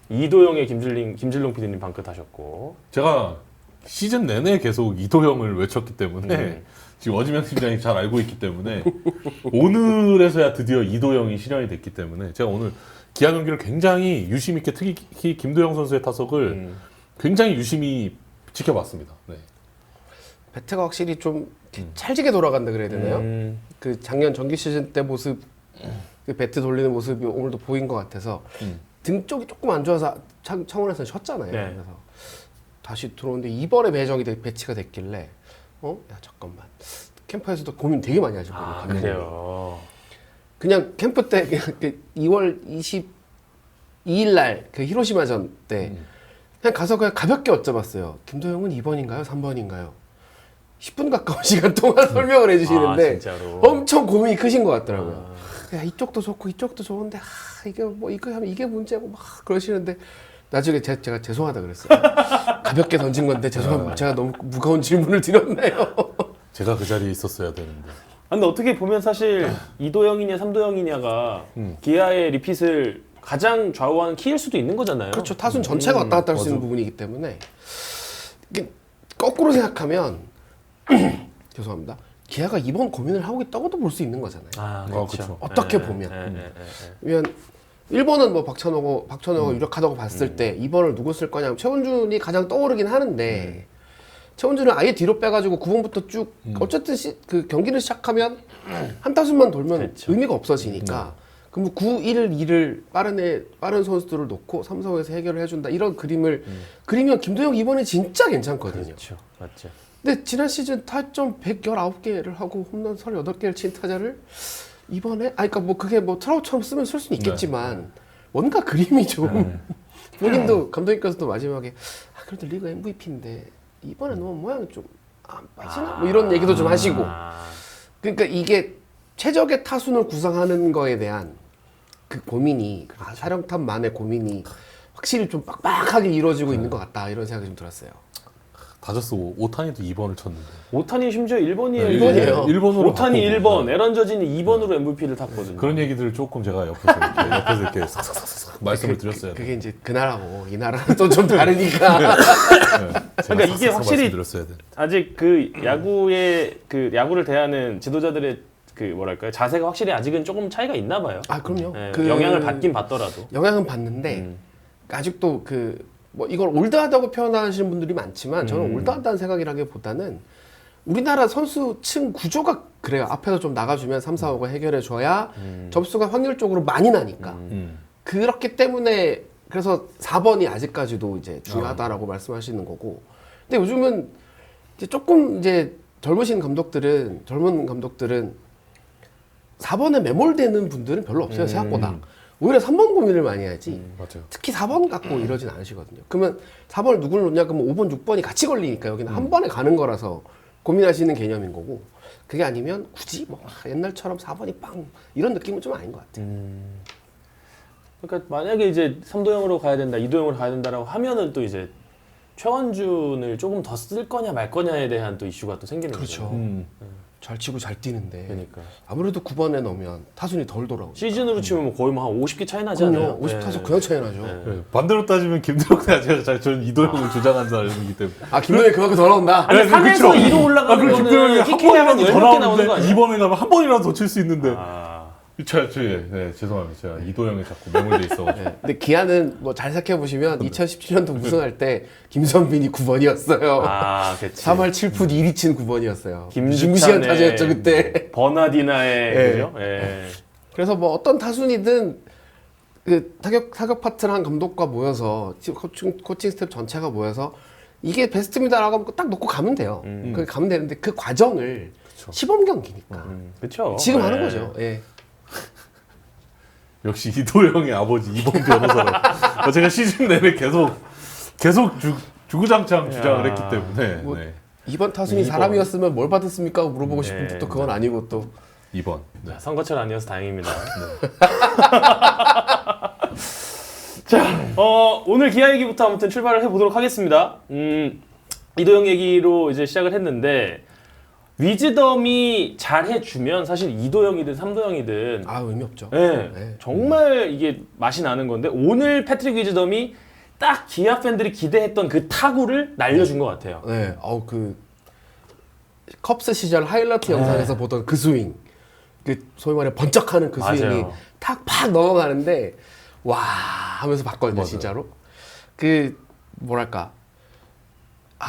이도영의 김진롱 PD님 방긋 하셨고. 제가 시즌 내내 계속 이도영을 외쳤기 때문에 지금 어지명 팀장이 잘 알고 있기 때문에 오늘에서야 드디어 이도영이 실현이 됐기 때문에 제가 오늘 기아 경기를 굉장히 유심 있게 특히 김도영 선수의 타석을 굉장히 유심히 지켜봤습니다. 네. 배트가 확실히 좀 찰지게 돌아간다 그래야 되나요? 그 작년 정규 시즌 때 모습, 그 배트 돌리는 모습이 오늘도 보인 것 같아서 등 쪽이 조금 안 좋아서 창원에서는 쉬었잖아요. 네. 그래서 다시 들어오는데 이번에 배치가 됐길래 야 잠깐만 캠프에서도 고민 되게 많이 하셨거든요. 아, 그래요. 그냥 캠프 때 그 2월 22일 날 그 히로시마전 때 그냥 가서 그냥 가볍게 여쭤봤어요. 김도영은 2번인가요? 3번인가요? 10분 가까운 시간 동안 설명을 해주시는데 아, 진짜로? 엄청 고민이 크신 것 같더라고요. 야, 이쪽도 좋고 이쪽도 좋은데 이게 뭐 이거 하면 이게 문제고 막 그러시는데 나중에 제가 죄송하다 그랬어요. 가볍게 던진 건데 죄송합니다. 제가 너무 무거운 질문을 드렸나요? 제가 그 자리에 있었어야 되는데. 근데 어떻게 보면 사실 이도영이냐 삼도영이냐가 기아의 리핏을 가장 좌우하는 키일 수도 있는 거잖아요. 그렇죠. 타순 전체가 왔다 갔다 할 수 있는 부분이기 때문에 이게 거꾸로 생각하면 죄송합니다. 기아가 이번 고민을 하고 있다고도 볼 수 있는 거잖아요. 아, 그렇죠. 어떻게 보면. 왜냐면 1번은 뭐 박찬호가 유력하다고 봤을 때 2번을 누구 쓸 거냐. 최원준이 가장 떠오르긴 하는데 최원준을 아예 뒤로 빼가지고 9번부터 쭉 어쨌든 그 경기를 시작하면 한 타순만 돌면 그렇죠. 의미가 없어지니까 그럼 9, 1, 2를 빠른 선수들을 놓고 3, 4에서 해결을 해준다 이런 그림을 그리면 김도영 이번에 진짜 괜찮거든요. 그렇죠. 맞죠. 근데 지난 시즌 타점 119개를 하고 홈런 38개를 친 타자를 이번에 그러니까 뭐 그게 뭐 트라우처럼 쓰면 쓸 수는 있겠지만 뭔가 그림이 좀 본인도 감독님께서도 마지막에 그래도 리그 MVP인데 이번에 너무 모양이 좀 안 빠지나? 뭐 이런 얘기도 좀 하시고 그러니까 이게 최적의 타순을 구성하는 거에 대한 그 고민이 사령탑만의 고민이 확실히 좀 빡빡하게 이루어지고 있는 것 같다 이런 생각이 좀 들었어요. 다저스 오타니도 2번을 쳤는데. 오타니 심지어 1번이에요. 네, 1번이에요. 1번으로 오타니 1번, 에런 저진이 2번으로 MVP를 탔거든요. 그런 얘기들을 조금 제가 옆에서 이렇게 싹싹싹 말씀을 드렸어야 그게 이제 그 나라고 이 나라는 또 좀 다르니까. 그러니까 이게 확실히 말씀드렸어야 돼. 아직 그 야구의 그 야구를 대하는 지도자들의 그 뭐랄까요 자세가 확실히 아직은 조금 차이가 있나 봐요. 아 그럼요. 예, 그 영향을 받긴 받더라도. 영향은 받는데 아직도 그 뭐 이걸 올드하다고 표현하시는 분들이 많지만 저는 올드하다는 생각이라기보다는 우리나라 선수층 구조가 그래요. 앞에서 좀 나가주면 3, 4, 5가 해결해줘야 접수가 확률적으로 많이 나니까. 그렇기 때문에 그래서 4번이 아직까지도 이제 중요하다라고 말씀하시는 거고. 근데 요즘은 이제 조금 이제 젊은 감독들은 4번에 매몰되는 분들은 별로 없어요. 생각보다. 오히려 3번 고민을 많이 하지. 맞아요. 특히 4번 갖고 이러진 않으시거든요. 그러면 4번을 누구를 놓냐? 그러면 5번, 6번이 같이 걸리니까 여기는 한 번에 가는 거라서 고민하시는 개념인 거고. 그게 아니면 굳이 뭐 옛날처럼 4번이 빵 이런 느낌은 좀 아닌 것 같아요. 그러니까 만약에 이제 삼도형으로 가야 된다, 이도형으로 가야 된다라고 하면은 또 이제 최원준을 조금 더 쓸 거냐 말 거냐에 대한 또 이슈가 또 생기는 그렇죠. 거죠. 잘 치고 잘 뛰는데 그러니까 아무래도 9번에 넣으면 타순이 덜 돌아오죠. 시즌으로 치면 뭐 거의 뭐 한 50개 차이 나지 그럼요. 않아요? 50타수 그냥 차이 나죠. 네, 반대로 따지면 김도영과 저는 이도영을 주장한 사람이기 때문에. 아 김도영이 그만큼 더 나온다? 아니, 네, 3에서 그쵸. 2로 올라가는 그럼 김도영이 거는 한 PK하면 번이라도 더 10개 나오는 거 나오는데 아니에요? 2번에 가면 한 번이라도 더 칠 수 있는데. 아, 죄송합니다. 제가 이도영에 자꾸 매몰돼 있어가지고. 네. 근데 기아는 뭐 잘 생각해 보시면 2017년도 우승할 때 김선빈이 9번이었어요. 아, 그치. 3할 7푼 1위 친 9번이었어요. 김주찬의 무시한 타자였죠 그때. 버나디나의 네. 그죠? 예. 그래서 뭐 어떤 타순이든 그 타격 파트를 한 감독과 모여서 코칭 스텝 전체가 모여서 이게 베스트입니다라고 하면 딱 놓고 가면 돼요. 그렇게 가면 되는데 그 과정을 시범 경기니까 그렇죠. 지금 하는 거죠. 예. 역시 이도영의 아버지 이번 변호사로 제가 시즌 내내 계속 주구장창 주장을 했기 때문에. 뭐 네. 이번 타순이 2번. 사람이었으면 뭘 받았습니까? 물어보고 싶은데 네. 또 그건 아니고 또 2번. 네. 자, 선거철 아니어서 다행입니다. 자, 오늘 기아 얘기부터 아무튼 출발을 해보도록 하겠습니다. 이도영 얘기로 이제 시작을 했는데, 위즈덤이 잘 해주면 사실 이도영이든 삼도영이든 아 의미 없죠. 네, 네. 정말 이게 맛이 나는 건데 오늘 패트릭 위즈덤이 딱 기아 팬들이 기대했던 그 타구를 날려준 것 같아요. 네, 그 컵스 시절 하이라이트 영상에서 보던 그 스윙, 그 소위 말해 번쩍하는 그 맞아요. 스윙이 탁 팍 넘어가는데 와 하면서 봤거든요, 맞아요. 진짜로. 그 뭐랄까,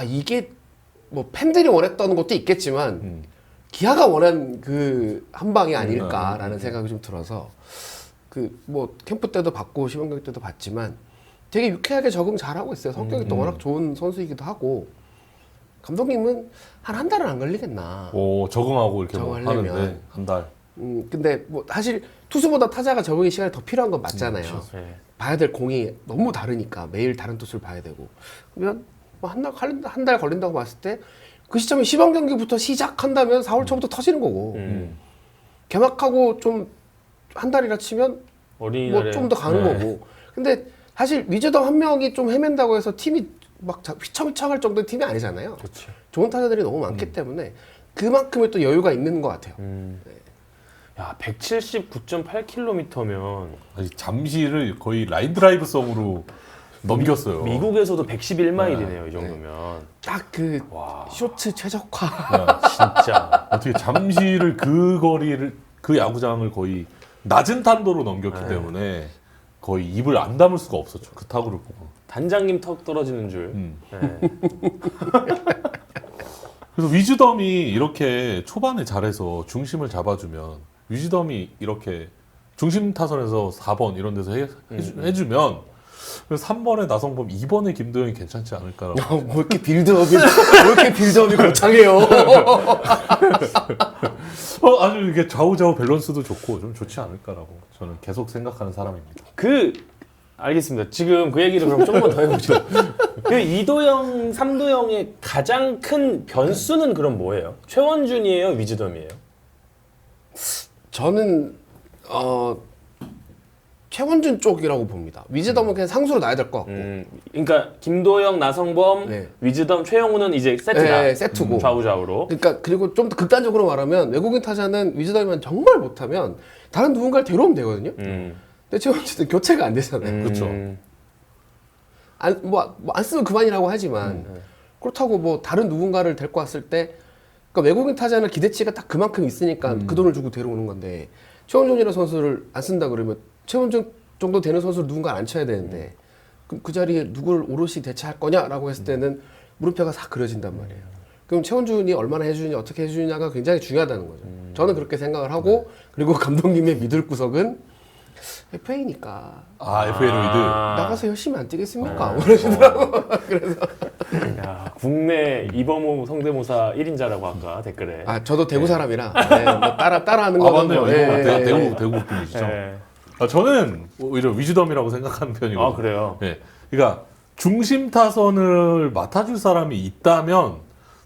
이게 뭐 팬들이 원했던 것도 있겠지만 기아가 원한 그 한 방이 아닐까라는 생각이 좀 들어서 그 뭐 캠프 때도 봤고 시범 경기 때도 봤지만 되게 유쾌하게 적응 잘하고 있어요. 성격이 또 워낙 좋은 선수이기도 하고 감독님은 한 달은 안 걸리겠나. 적응하고 이렇게 뭐 적응하려면. 하는데 한 달. 근데 뭐 사실 투수보다 타자가 적응의 시간이 더 필요한 건 맞잖아요. 네. 봐야 될 공이 너무 다르니까 매일 다른 투수를 봐야 되고 그러면 뭐 한 달 걸린다고 봤을 때 그 시점에 시범 경기부터 시작한다면 4월 초부터 터지는 거고 개막하고 좀 한 달이라 치면 어린이날에 뭐 좀 더 가는 네. 거고. 근데 사실 위즈덤 한 명이 좀 헤맨다고 해서 팀이 막 휘청휘청할 정도의 팀이 아니잖아요. 그렇죠. 좋은 타자들이 너무 많기 때문에 그만큼의 또 여유가 있는 것 같아요. 야 179.8km면 아니, 잠시를 거의 라인 드라이브 썸으로 넘겼어요. 미국에서도 111마일이네요. 이 정도면 딱 그 와 쇼츠 최적화. 진짜 어떻게 잠시를 그 거리를 그 야구장을 거의 낮은 탄도로 넘겼기 때문에 거의 입을 안 다물 수가 없었죠. 그 타구를 보고. 단장님 턱 떨어지는 줄. 네. 그래서 위즈덤이 이렇게 초반에 잘해서 중심을 잡아주면 위즈덤이 이렇게 중심 타선에서 4번 이런 데서 해주면 그래서 3번에 나성범, 2번에 김도영이 괜찮지 않을까라고. 뭐 이렇게 빌드업이 거창해요. 아주 이게 좌우좌우 밸런스도 좋고 좀 좋지 않을까라고 저는 계속 생각하는 사람입니다. 알겠습니다. 지금 그 얘기를 그럼 조금만 더 해보죠. 그 이도영, 삼도영의 가장 큰 변수는 그럼 뭐예요? 최원준이에요, 위즈덤이에요? 저는 최원준 쪽이라고 봅니다. 위즈덤은 그냥 상수로 놔야 될 것 같고. 그러니까 김도영, 나성범, 네. 위즈덤, 최영우는 이제 세트다. 네, 세트고. 좌우좌우로. 그러니까 그리고 좀 더 극단적으로 말하면 외국인 타자는 위즈덤이만 정말 못하면 다른 누군가를 데려오면 되거든요. 근데 최원준은 교체가 안 되잖아요. 그렇죠. 안 쓰면 그만이라고 하지만 그렇다고 뭐 다른 누군가를 데리고 왔을 때 그러니까 외국인 타자는 기대치가 딱 그만큼 있으니까 그 돈을 주고 데려오는 건데 최원준이라는 선수를 안 쓴다 그러면 최원준 정도 되는 선수를 누군가 안 쳐야 되는데 그럼 그 자리에 누굴 오롯이 대체할 거냐라고 했을 때는 물음표가 싹 그려진단 말이에요. 그럼 최원준이 얼마나 해주느냐 어떻게 해주느냐가 굉장히 중요하다는 거죠. 저는 그렇게 생각을 하고 그리고 감독님의 믿을 구석은 FA니까 FA로 이드. 나가서 열심히 안 뛰겠습니까? 그러시더라고. 그래서 야, 국내 이범호 성대모사 1인자라고 아까 댓글에. 저도 대구 사람이라 뭐 따라하는 거는 맞네요. 뭐, 대구 분이시죠. 네. 저는 오히려 위즈덤이라고 생각하는 편이고. 아 그래요? 네. 그러니까 중심 타선을 맡아줄 사람이 있다면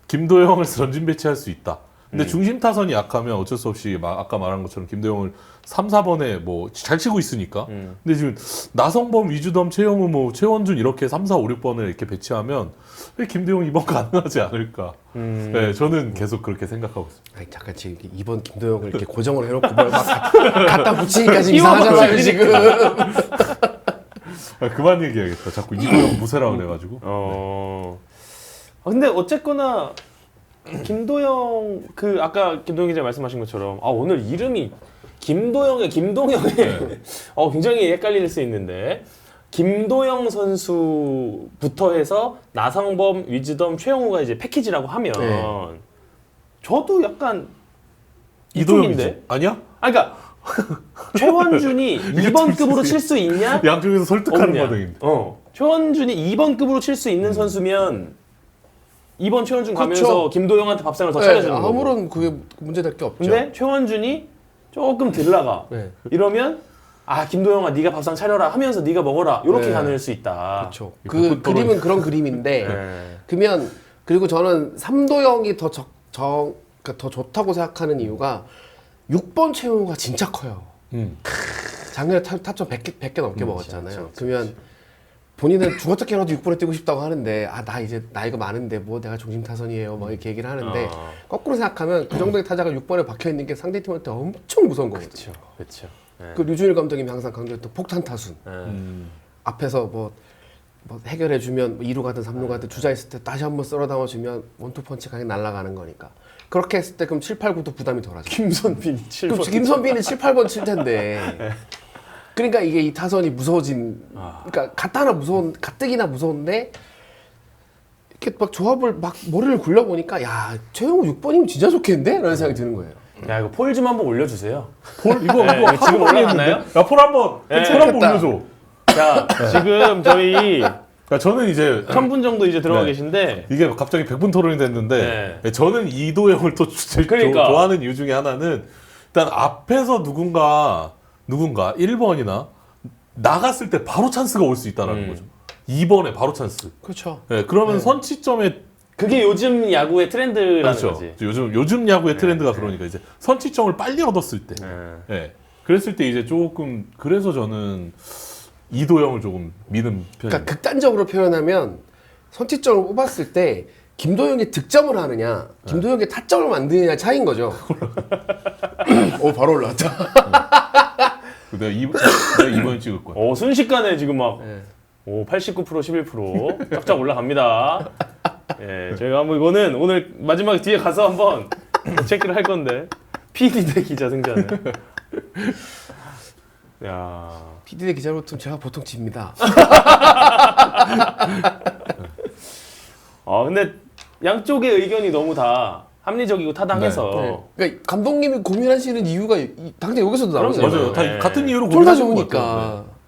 김도영을 전진 배치할 수 있다. 근데 중심 타선이 약하면 어쩔 수 없이 아까 말한 것처럼 김도영을 3, 4번에 뭐 잘 치고 있으니까. 근데 지금 나성범, 위즈덤, 최영우, 뭐 최원준 이렇게 3, 4, 5, 6번을 이렇게 배치하면 왜 김도영 2번 가능하지 않을까. 네, 저는 계속 그렇게 생각하고 있습니다. 아니 잠깐 지금 이번 김도영을 이렇게 고정으로 해놓고 뭘 막 갖다 붙이니까 지금 이상하잖아요 지금. 그만 얘기해야겠다. 자꾸 이도영 무쇠라 그래가지고. 근데 어쨌거나 김도영 아까 김도영 기자 말씀하신 것처럼 오늘 이름이 김도영의 굉장히 헷갈릴 수 있는데 김도영 선수부터 해서 나성범, 위즈덤, 최영우가 이제 패키지라고 하면 저도 약간 이도영이지. 이쪽인데? 아니야? 그러니까 최원준이 2번급으로 칠 수 있냐? 양쪽에서 설득하는 없냐? 과정인데. 최원준이 2번급으로 칠 수 있는 선수면 2번 최원준 가면서 그렇죠. 김도영한테 밥상을 더 차려주는 거고. 아무런 그게 문제될 게 없죠. 근데 최원준이 조금 덜 나가. 네. 이러면 김도영아 네가 밥상 차려라 하면서 네가 먹어라. 이렇게 네. 가눌 수 있다. 그렇죠. 그 그림은 그런 그림인데 그러면 그리고 저는 삼도영이 그러니까 더 좋다고 생각하는 이유가 6번 최용우가 진짜 커요. 작년에 타점 100개 넘게 먹었잖아요. 그렇죠. 그러면 본인은 죽었다 깨어나도 6번에 뛰고 싶다고 하는데 나 이제 나이가 많은데 뭐 내가 중심 타선이에요 막 이렇게 얘기를 하는데 거꾸로 생각하면 그 정도의 타자가 6번에 박혀 있는 게 상대팀한테 엄청 무서운 거거든요. 그렇죠. 그 류준일 감독님이 항상 강조했던 폭탄 타순. 앞에서 뭐 해결해주면 2루 가든 3루 가든 주자 있을 때 다시 한번 쓸어 담아주면 원투 펀치 강에 날아가는 거니까. 그렇게 했을 때 그럼 7, 8, 9도 부담이 덜하죠. 김선빈이 7번. 그럼 김선빈이 7, 8번 칠 텐데. 그러니까 이게 이 타선이 무서워진. 그러니까 가뜩이나 무서운데 이렇게 막 조합을 막 머리를 굴려보니까 야 최영우 6번이면 진짜 좋겠는데? 라는 생각이 드는 거예요. 야 이거 폴 좀 한번 올려주세요. 폴 이거 네, 이거 지금 올라갔나요? 야폴 한번 네. 폴 한번 좋겠다. 올려줘. 자 지금 저희 그러니까 저는 이제 1000분 정도 이제 들어가 네. 계신데 이게 갑자기 100분 토론이 됐는데 저는 이도영을 또 제일 그러니까. 좋아하는 이유 중에 하나는 일단 앞에서 누군가 1번이나 나갔을 때 바로 찬스가 올 수 있다라는 거죠. 2번에 바로 찬스. 그렇죠. 네, 그러면 선취점에 그게 요즘 야구의 트렌드라는 그렇죠. 거지. 요즘 야구의 트렌드가 그러니까 이제 선취점을 빨리 얻었을 때. 네. 그랬을 때 이제 조금 그래서 저는 이도영을 조금 미는 편입니다. 그러니까 극단적으로 표현하면 선취점을 뽑았을 때 김도영이 득점을 하느냐, 김도영이 타점을 만드느냐 차이인 거죠. 오 바로 올라왔다. 내가 2번 찍을 거야. 순식간에 지금 막 네. 89% 11% 쫙쫙 올라갑니다. 예, 저희가 한번 이거는 오늘 마지막 뒤에 가서 한번 체크를 할 건데 PD 대 기자 승자는. 야, PD 대 기자로 붙으면 제가 보통 집니다. 근데 양쪽의 의견이 너무 다 합리적이고 타당해서 네. 그러니까 감독님이 고민하시는 이유가 당장 여기서도 나오잖아요. 맞아요. 다 네. 같은 이유로 둘 다 고민하는 것 같아요. 좋으니까.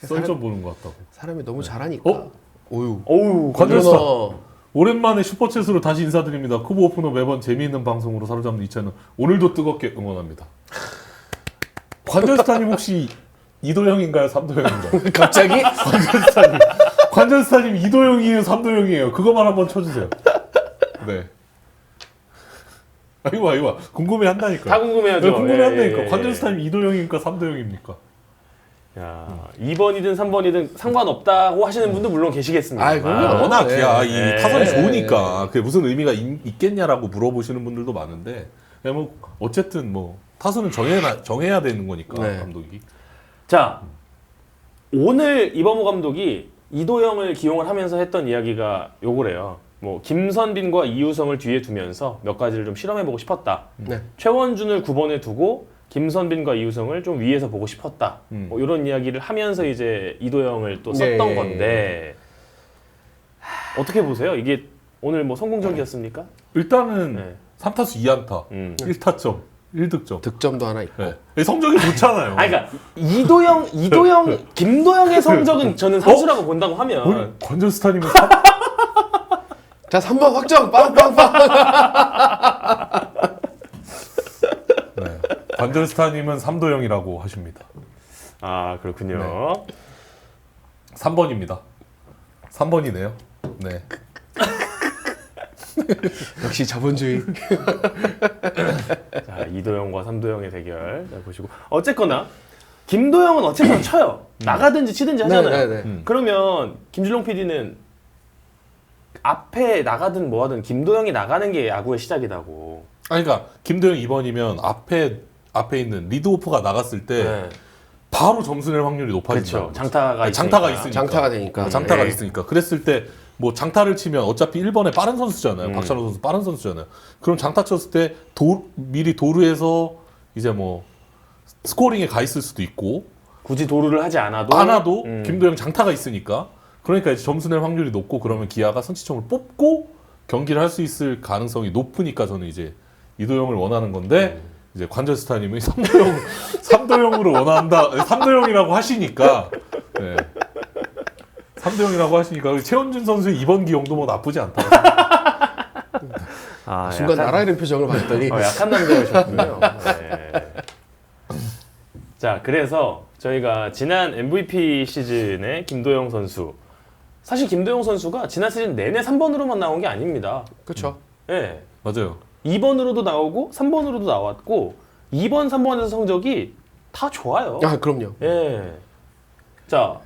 썰점 보는 것 같다고. 사람이 너무 잘하니까. 오유. 어우, 관절사. 그러나 오랜만에 슈퍼챗으로 다시 인사드립니다. 쿠보 오프너 매번 재미있는 방송으로 사로잡는 이 채널 오늘도 뜨겁게 응원합니다. 관절스타님 혹시 이도영인가요? 삼도영인가요? 갑자기 관절스타님 이도영이에요? 삼도영이에요? 그거만 한번 쳐주세요. 네. 아이고 궁금해한다니까. 다 궁금해하죠. 네, 궁금해한다니까. 예. 관절스타님 이도영입니까? 삼도영입니까? 야, 2번이든 3번이든 상관없다고 하시는 분도 물론 계시겠습니다. 아이, 그럼요. 워낙 네. 이 네. 타선이 좋으니까 그게 무슨 의미가 있겠냐라고 물어보시는 분들도 많은데 그냥 뭐 어쨌든 뭐 타선은 정해야 되는 거니까 네. 감독이. 자, 오늘 이범호 감독이 이도영을 기용을 하면서 했던 이야기가 요거래요. 뭐 김선빈과 이우성을 뒤에 두면서 몇 가지를 좀 실험해보고 싶었다. 네. 최원준을 9번에 두고 김선빈과 이우성을 좀 위에서 보고 싶었다. 뭐 이런 이야기를 하면서 이제 이도영을 또 썼던 네. 건데 어떻게 보세요? 이게 오늘 뭐 성공적이었습니까? 일단은 네. 3타수 2안타, 1타점, 1득점. 득점도 하나 있고. 네. 성적이 좋잖아요. 그러니까 이도영, 김도영의 성적은 저는 선수라고 본다고 하면 관절스타님은 자 3번 확정 빵빵빵. 네. 관절스타님은 삼도영이라고 하십니다. 아 그렇군요. 3번입니다. 3번이네요. 네. 역시 자본주의. 자 이도영과 삼도영의 대결 자, 보시고 어쨌거나 김도영은 어쨌거나 쳐요. 나가든지 치든지 하잖아요. 네. 그러면 김준롱 PD는 앞에 나가든 뭐하든 김도영이 나가는 게 야구의 시작이라고. 아니 그러니까 김도영 2번이면 앞에 있는 리드오프가 나갔을 때 네. 바로 점수 낼 확률이 높아진다. 그렇죠. 장타가 장타가 있으니까. 있으니까. 장타가 되니까. 장타가 네. 있으니까. 그랬을 때 뭐 장타를 치면 어차피 1번에 빠른 선수잖아요. 박찬호 선수 빠른 선수잖아요. 그럼 장타 쳤을 때 미리 도루해서 이제 뭐 스코링에 가 있을 수도 있고 굳이 도루를 하지 않아도 김도영 장타가 있으니까 그러니까 이제 점수 낼 확률이 높고 그러면 기아가 선취점을 뽑고 경기를 할 수 있을 가능성이 높으니까 저는 이제 이도영을 원하는 건데 이제 관절스타님이 삼도영으로 원한다. 3도영이라고 하시니까 네. 3도영이라고 하시니까 최원준 선수의 2번 기용도 뭐 나쁘지 않다. 아, 순간 약간- 나라 이름 표정을 봤더니 약한 남자였군요. 네. 자, 그래서 저희가 지난 MVP 시즌의 김도영 선수 사실 김도영 선수가 지난 시즌 내내 3번으로만 나온 게 아닙니다. 그렇죠. 예. 맞아요. 2번으로도 나오고 3번으로도 나왔고 2번, 3번에서 성적이 다 좋아요. 아 그럼요. 예. 자,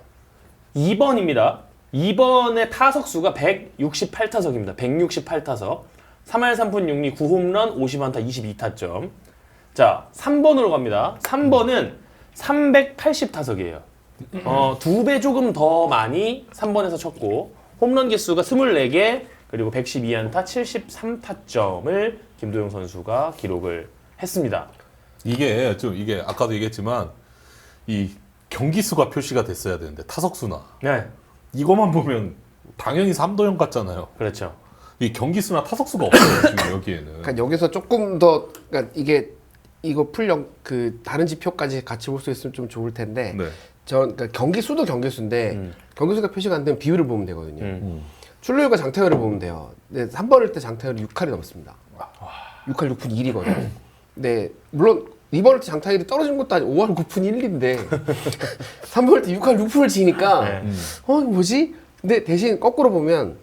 2번입니다. 2번의 타석수가 168타석입니다. 168타석. 3할 3푼 6리 9홈런 50안타 22타점. 자, 3번으로 갑니다. 3번은 380타석이에요. 2배 조금 더 많이 3번에서 쳤고 홈런 개수가 24개 그리고 112안타 73타점을 김도영 선수가 기록을 했습니다. 이게 아까도 얘기했지만 이 경기 수가 표시가 됐어야 되는데 타석 수나 네, 이거만 보면 당연히 삼도형 같잖아요. 그렇죠. 이 경기 수나 타석 수가 없어요 지금 여기에는. 그러니까 여기서 조금 더 그러니까 이거 그 다른 지표까지 같이 볼 수 있으면 좀 좋을 텐데 네. 그러니까 경기 수도 경기 수인데 경기 수가 표시가 안 되면 비율을 보면 되거든요. 출루율과 장타율을 보면 돼요. 네, 3번일 때 장타율이 6할이 넘습니다. 6할 6푼 1이거든요. 네, 물론 2번일 때 장타율이 떨어진 것도 아니고 5할 9푼 1인데 3번일 때 6할 6푼을 치니까 네. 뭐지? 근데 대신 거꾸로 보면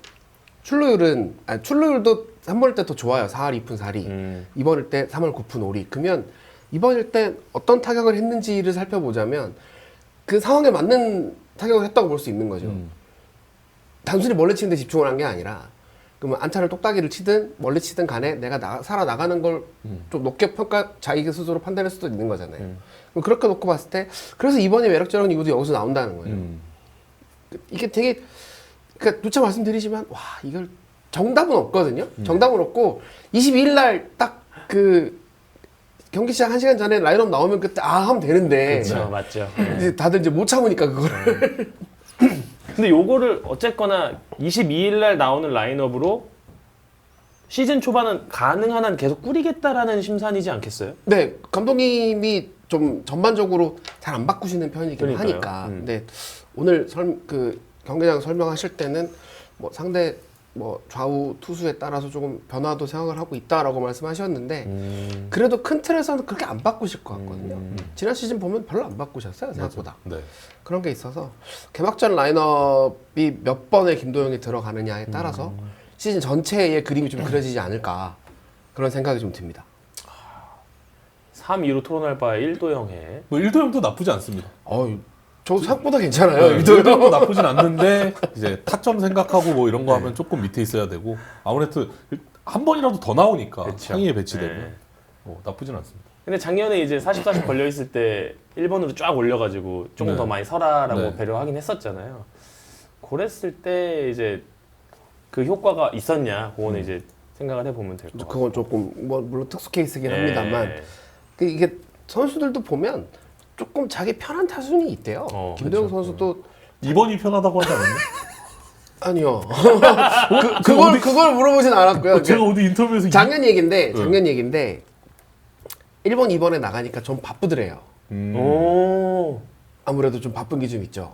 출루율도 3번일 때 더 좋아요. 4할 2푼 4리. 2번일 때 3할 9푼 5리. 그러면 2번일 때 어떤 타격을 했는지를 살펴보자면 그 상황에 맞는 타격을 했다고 볼 수 있는 거죠. 단순히 멀리 치는 데 집중을 한 게 아니라 그러면 안타를 똑딱이를 치든 멀리 치든 간에 내가 살아나가는 걸 좀 높게 자기 스스로 판단할 수도 있는 거잖아요. 그럼 그렇게 놓고 봤을 때 그래서 2번이 매력적인 이유도 여기서 나온다는 거예요. 이게 되게 그러니까 누차 말씀드리지만 와 이걸 정답은 없거든요. 정답은 없고 22일 날 딱 그 경기 시작 1시간 전에 라인업 나오면 그때 하면 되는데 그렇죠, 맞죠. 이제 다들 이제 못 참으니까 그거를 근데 요거를 어쨌거나 22일 날 나오는 라인업으로 시즌 초반은 가능한 한 계속 꾸리겠다라는 심산이지 않겠어요? 네 감독님이 좀 전반적으로 잘 안 바꾸시는 편이긴 그러니까요. 하니까 근데 오늘 그 경기장 설명하실 때는 뭐 상대 뭐 좌우 투수에 따라서 조금 변화도 생각을 하고 있다라고 말씀하셨는데 그래도 큰 틀에서는 그렇게 안 바꾸실 것 같거든요. 지난 시즌 보면 별로 안 바꾸셨어요 생각보다. 네. 그런 게 있어서 개막전 라인업이 몇 번에 김도영이 들어가느냐에 따라서 시즌 전체의 그림이 좀 그려지지 않을까 그런 생각이 좀 듭니다. 3-2로 토론할 바에 1도형해. 뭐 1도형도 나쁘지 않습니다. 저 생각보다 괜찮아요. 네, 1도형도 나쁘진 않는데 이제 타점 생각하고 뭐 이런 거 하면 조금 밑에 있어야 되고 아무래도 한 번이라도 더 나오니까 그쵸. 상위에 배치되면 네. 뭐 나쁘진 않습니다. 근데 작년에 이제 40-40 걸려 있을 때 1번으로 쫙 올려가지고 조금 네. 더 많이 서라라고 네. 배려하긴 했었잖아요. 그랬을 때 이제 그 효과가 있었냐, 그거는 이제 생각을 해보면 될 것 같아요. 그건 조금 뭐 물론 특수 케이스긴 합니다만 이게 선수들도 보면 조금 자기 편한 타순이 있대요. 김도영 선수도 2번이 편하다고 하지 않았나요? 아니요. 그걸 물어보진 않았고요. 제가 어디 인터뷰에서 작년 얘긴데 1번, 2번에 나가니까 좀 바쁘더래요. 오. 아무래도 좀 바쁜 게 좀 있죠.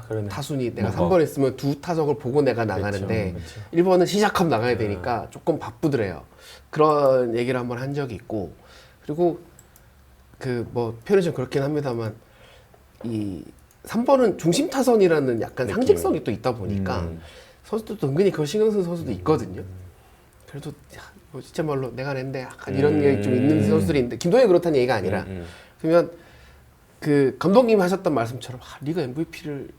그러네. 타순이 내가 3번에 있으면 두 타석을 보고 내가 나가는데 그렇죠. 1번은 시작하면 나가야 되니까 조금 바쁘더래요. 그런 얘기를 한번 한 적이 있고 그리고 그 뭐 표현이 좀 그렇긴 합니다만 이 3번은 중심 타선이라는 약간 상징성이 또 있다 보니까 선수들도 은근히 그걸 신경 쓰는 선수도 있거든요. 그래도 뭐 진짜 말로 내가 낸데 약간 이런 얘기 좀 있는 선수들이 있는데 김도영이 그렇다는 얘기가 아니라 그러면 그 감독님이 하셨던 말씀처럼 리그 MVP를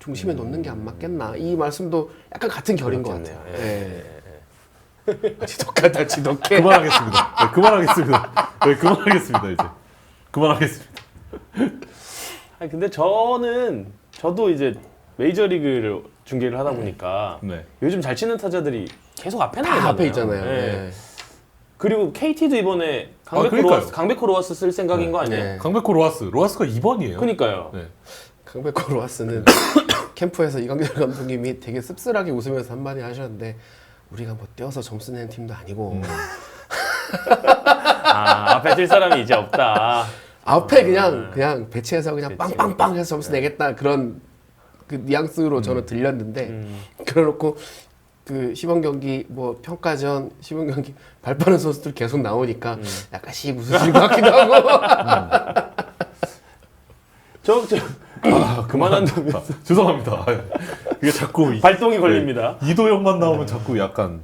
중심에 놓는 게 안 맞겠나 이 말씀도 약간 같은 결인 것 같아요. 지독하다 지독해. 그만하겠습니다. 네, 그만하겠습니다. 네, 그만하겠습니다 이제. 그만하겠습니다. 아니 근데 저도 이제 메이저리그를 중계를 하다 보니까 네. 요즘 잘 치는 타자들이 계속 앞에 다 나가잖아요. 앞에 있잖아요. 네. 네. 그리고 KT도 이번에 그러니까요. 강백호 로하스 쓸 생각인 거 아니에요? 네. 강백호 로하스가 2번이에요. 그러니까요. 네. 강백호 로하스는 캠프에서 이광열 감독님이 되게 씁쓸하게 웃으면서 한마디 하셨는데 우리가 뭐 뛰어서 점수 내는 팀도 아니고 앞에 뛸 사람이 이제 없다. 앞에 그냥 배치해서 그냥 그치. 빵빵빵 해서 점수 내겠다 그런 그 뉘앙스로 저는 들렸는데 그래놓고 그 시범 경기 뭐 평가전 시범 경기 발빠른 선수들 계속 나오니까 약간 씩 웃으시는 것 같기도 하고 그만한다면 죄송합니다. 이게 자꾸 발동이 걸립니다. 이도영만 나오면 자꾸 약간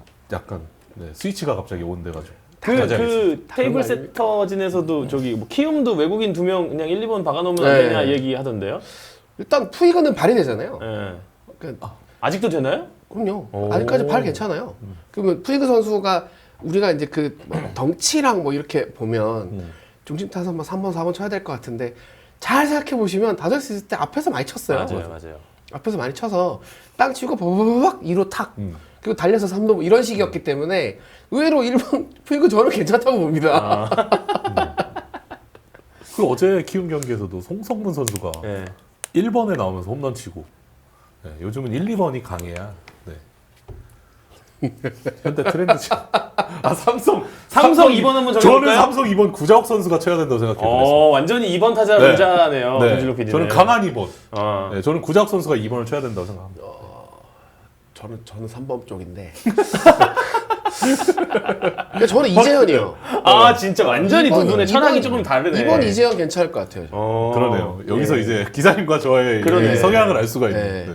네, 스위치가 갑자기 온돼가지고. 그 테이블 거 아니에요? 세터진에서도 저기 뭐 키움도 외국인 2명 그냥 1, 2번 박아놓으면 안 네. 되냐 얘기 하던데요? 일단 푸이그는 발이 되잖아요. 예. 그러니까 아직도 되나요? 그럼요. 오. 아직까지 발 괜찮아요. 그러면 푸이그 선수가 우리가 이제 그 덩치랑 뭐 이렇게 보면 중심 타서 막 3번, 4번 쳐야 될 것 같은데 잘 생각해 보시면 다저스 있을 때 앞에서 많이 쳤어요. 맞아요. 앞에서 많이 쳐서 땅 치고 버벅 2루 탁 그리고 달려서 3루 뭐 이런 식이었기 때문에 의외로 1번 푸이그 저는 괜찮다고 봅니다. 그 어제 키움 경기에서도 송성문 선수가 예. 1번에 나오면서 홈런 치고 네, 요즘은 1, 2번이 강해야 네. 현대 트렌드죠. 아 삼성 2번 한번 저는 정해볼까요? 삼성 2번 구자욱 선수가 쳐야 된다고 생각해요. 완전히 2번 타자 네. 문자네요. 네. 김진록 PD는. 저는 강한 2번. 어. 네, 저는 구자욱 선수가 2번을 쳐야 된다고 생각합니다. 저는 3번 쪽인데. 근데 저는 이재현이요. 진짜 완전히 두 분의 철학이 조금 다르네. 2번 이재현 괜찮을 것 같아요. 그러네요. 여기서 예. 이제 기사님과 저의 그러네. 이 성향을 알 수가 있는. 네. 네.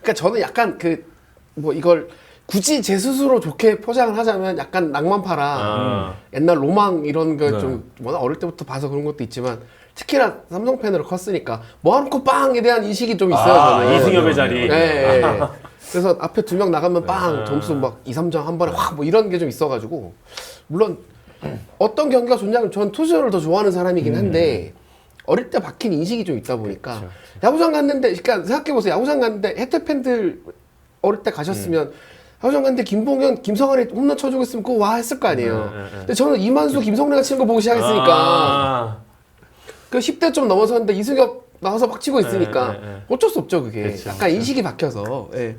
그러니까 저는 약간 뭐 이걸 굳이 제 스스로 좋게 포장을 하자면 약간 낭만파라 옛날 로망 이런 거 좀 워낙 어릴 때부터 봐서 그런 것도 있지만 특히나 삼성 팬으로 컸으니까 모아놓고 빵에 대한 인식이 좀 있어요. 저는. 이승엽의 자리. 네. 그래서 앞에 2명 나가면 빵 점수 막 2, 3점 한 번에 확 뭐 이런 게 좀 있어가지고 물론 어떤 경기가 좋냐면 전 투수를 더 좋아하는 사람이긴 한데 어릴 때 박힌 인식이 좀 있다 보니까 야구장 갔는데 그러니까 생각해보세요. 야구장 갔는데 혜태 팬들 어릴 때 가셨으면 야구장 갔는데 김봉현, 김성환이 홈런 쳐주고 있으면 그거 와 했을 거 아니에요. 근데 저는 이만수, 김성래가 치는 거 보고 시작했으니까 그 10대 좀 넘어섰는데 이승엽 나와서 막 치고 있으니까 어쩔 수 없죠 그게. 그쵸, 약간 인식이 박혀서. 예.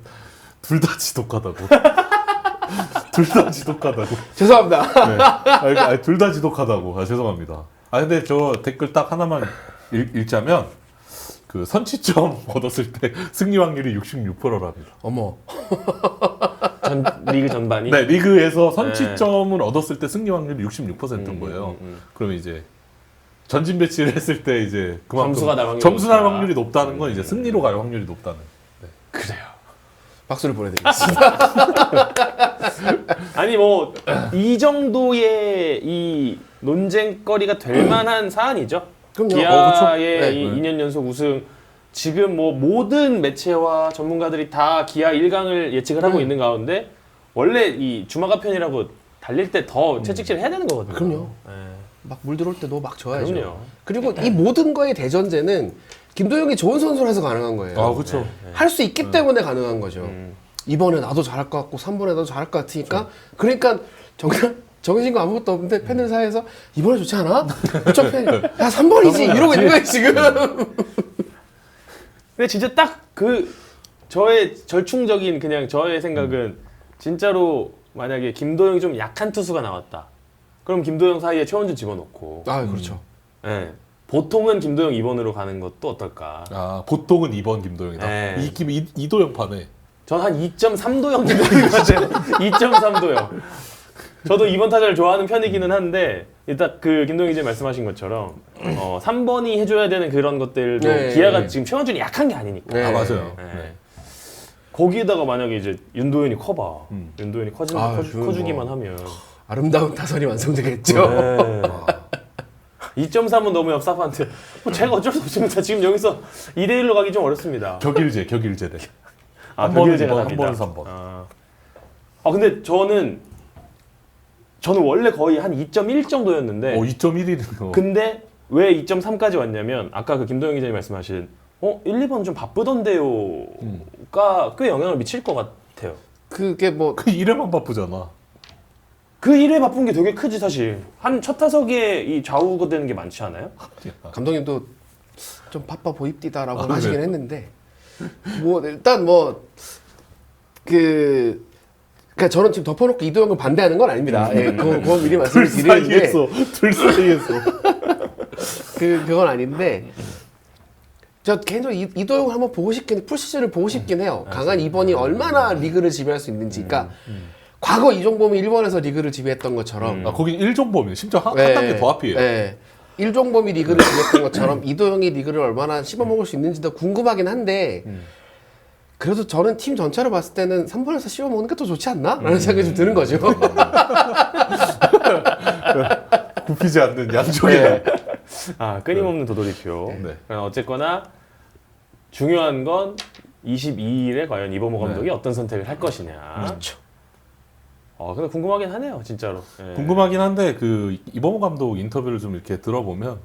둘 다 지독하다고. 둘 다 지독하다고. 죄송합니다. 네. 둘 다 지독하다고. 죄송합니다. 근데 저 댓글 딱 하나만 읽자면 그 선취점 얻었을 때 승리 확률이 66%랍니다. 어머. 리그 전반이. 네, 리그에서 선취점을 얻었을 때 승리 확률이 66%인 거예요. 그러면 이제 전진 배치를 했을 때 이제 그만큼 점수가 날 확률이 점수 날 높다. 확률이 높다는 건 이제 승리로 갈 확률이 높다는. 그래요. 박수를 보내드리겠습니다. 아니 뭐 이 정도의 이 논쟁거리가 될 만한 사안이죠. 그럼요. 기아의 그쵸. 네. 이 2년 연속 우승. 지금 뭐 모든 매체와 전문가들이 다 기아 1강을 예측을 하고 있는 가운데 원래 이 주마가 편이라고 달릴 때 더 채찍질 해야 되는 거거든요. 그럼요. 네. 막 물 들어올 때 너 막 줘야죠. 그럼요. 그리고 이 모든 거의 대전제는 김도영이 좋은 선수라서 가능한 거예요. 그렇죠. 할 수 있기 때문에 가능한 거죠. 이번에 나도 잘할 것 같고 3번에 나도 잘할 것 같으니까 그러니까 정해진 거 아무것도 없는데 팬들 사이에서 이번에 좋지 않아? 그쪽 팬, 야 3번이지 이러고 있는 거예요 지금. 근데 진짜 딱 그 저의 절충적인 그냥 저의 생각은 진짜로 만약에 김도영이 좀 약한 투수가 나왔다. 그럼 김도영 사이에 최원준 집어넣고. 아 그렇죠. 네. 보통은 김도영 2번으로 가는 것도 어떨까. 보통은 2번 김도영이다. 네. 이도영 파네. 전 한 2.3도형 김도영 같아요. 2.3도형. 저도 2번 타자를 좋아하는 편이기는 한데 일단 그 김동희 기자 말씀하신 것처럼 3번이 해줘야 되는 그런 것들도 네. 기아가 지금 최원준이 약한 게 아니니까. 네. 맞아요. 네. 네. 거기에다가 만약에 이제 윤도현이 커봐. 윤도현이 커주기만 하면. 아름다운 타선이 완성되겠죠. 네. 2.3은 너무 얍삽한데 제가 어쩔 수 없습니다. 지금 여기서 2대1로 가기 좀 어렵습니다. 격일제 대. 한 번은 제가 2번, 한 답니다. 번은 3번. 근데 저는 원래 거의 한 2.1 정도였는데 2.1이는 근데 왜 2.3까지 왔냐면 아까 그 김도영 기자님 말씀하신 1, 2번 좀 바쁘던데요가 꽤 영향을 미칠 것 같아요. 그게 뭐 그 이름만 바쁘잖아. 그 일에 바쁜 게 되게 크지 사실. 한 첫 타석에 이 좌우가 되는 게 많지 않아요? 감독님도 좀 바빠 보입디다라고 아, 하시긴 네. 했는데 뭐 일단 그러니까 저는 지금 덮어놓고 이도영을 반대하는 건 아닙니다. 예, 그건 미리 말씀을 드리는데 둘 사이에서. 그건 아닌데 저 개인적으로 이도영을 한번 보고 싶긴 풀시즌을 보고 싶긴 해요. 강한 2번이 얼마나 리그를 지배할 수 있는지. 그러니까 과거 이종범이 1번에서 리그를 지배했던 것처럼 거긴 1종범이에요. 심지어 한 네, 단계 더 앞이에요. 네. 일종범이 리그를 지냈던 것처럼 이도영이 리그를 얼마나 씹어먹을 수 있는지도 궁금하긴 한데 그래도 저는 팀 전체로 봤을 때는 3번에서 씹어먹는 게 더 좋지 않나? 라는 생각이 좀 드는 거죠. 굽히지 않는 양쪽에. 네. 끊임없는 도돌이표. 네. 어쨌거나 중요한 건 22일에 과연 이범호 감독이 네. 어떤 선택을 할 것이냐. 그렇죠. 근데 궁금하긴 하네요, 진짜로. 예. 궁금하긴 한데 그 이범호 감독 인터뷰를 좀 이렇게 들어보면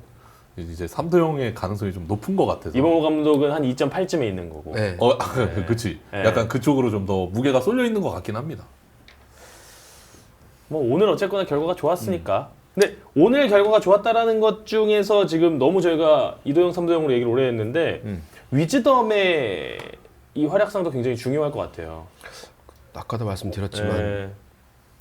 이제 3도형의 가능성이 좀 높은 것 같아서. 이범호 감독은 한 2.8쯤에 있는 거고. 네. 그치. 네. 약간 그쪽으로 좀 더 무게가 쏠려 있는 것 같긴 합니다. 뭐 오늘 어쨌거나 결과가 좋았으니까. 근데 오늘 결과가 좋았다라는 것 중에서 지금 너무 저희가 2도형, 3도형으로 얘기를 오래 했는데 위즈덤의 이 활약상도 굉장히 중요할 것 같아요. 아까도 말씀드렸지만 예.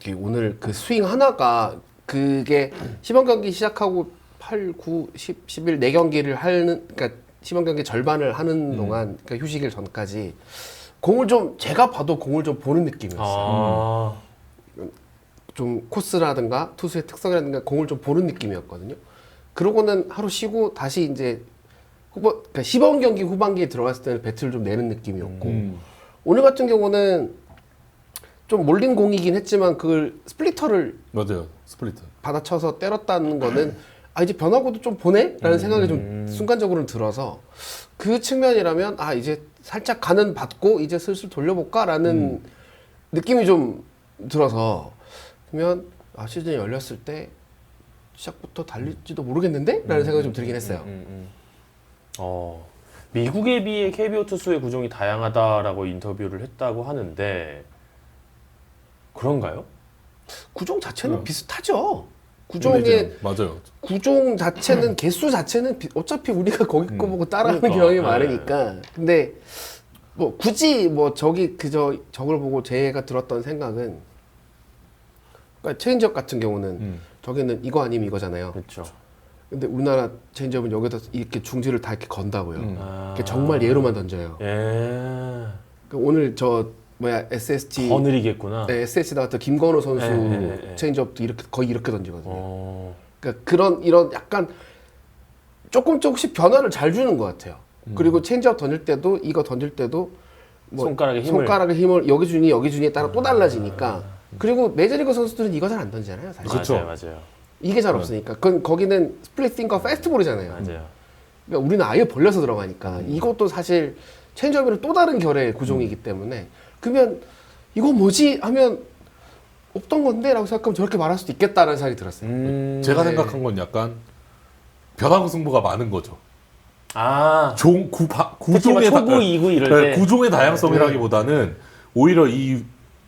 이게 오늘 그 스윙 하나가 그게 시범 경기 시작하고 8, 9, 10, 11 4경기를 하는 그러니까 시범 경기 절반을 하는 동안 그러니까 휴식일 전까지 공을 좀 제가 봐도 공을 좀 보는 느낌이었어요. 아, 좀 코스라든가 투수의 특성이라든가 공을 좀 보는 느낌이었거든요. 그러고는 하루 쉬고 다시 이제 그러니까 시범 경기 후반기에 들어갔을 때는 배트를 좀 내는 느낌이었고 오늘 같은 경우는 좀 몰린 공이긴 했지만 그걸 스플리터를 맞아요. 스플리트. 받아쳐서 때렸다는 거는 아 이제 변화구도 좀 보네? 라는 생각이 좀 순간적으로는 들어서 그 측면이라면 아 이제 살짝 가는 받고 이제 슬슬 돌려볼까? 라는 느낌이 좀 들어서 그러면 아 시즌이 열렸을 때 시작부터 달릴지도 모르겠는데? 라는 생각이 좀 들긴 했어요. 미국에 비해 KBO 투수의 구종이 다양하다라고 인터뷰를 했다고 하는데 그런가요? 구종 자체는 비슷하죠. 근데 구종의 이제 맞아요. 구종 자체는 개수 자체는 어차피 우리가 거기 거 보고 따라하는 그러니까, 경향이 네. 많으니까. 근데 뭐 굳이 뭐 저걸 보고 제가 들었던 생각은 그러니까 체인지업 같은 경우는 저기는 이거 아니면 이거잖아요. 그렇죠. 근데 우리나라 체인지업은 여기다 이렇게 중지를 다 이렇게 건다고요. 아. 이렇게 정말 예로만 던져요. 예. 그러니까 오늘 저 SSG 더 느리겠구나. 네, SSG 나갔던 김건호 선수 네. 체인지업도 이렇게 거의 이렇게 던지거든요. 그러니까 이런 약간 조금씩 변화를 잘 주는 것 같아요. 그리고 체인지업 던질 때도 이거 던질 때도 뭐 손가락의 힘을 여기 준이에 따라 또 달라지니까. 그리고 메이저리그 선수들은 이거 잘 안 던지잖아요, 사실. 그렇죠. 맞아요. 이게 잘 없으니까. 거기는 스플릿 싱커 패스트볼이잖아요. 맞아요. 그러니까 우리는 아예 벌려서 들어가니까 이것도 사실 체인지업이랑 또 다른 결의 구종이기 때문에 그러면 이거 뭐지 하면 없던 건데 라고 생각하면 저렇게 말할 수도 있겠다라는 생각이 들었어요. 제가 네. 생각한 건 약간 변화구 승부가 많은 거죠. 아, 구종의 초구, 2구 이럴 때. 구종의 다양성이라기보다는 오히려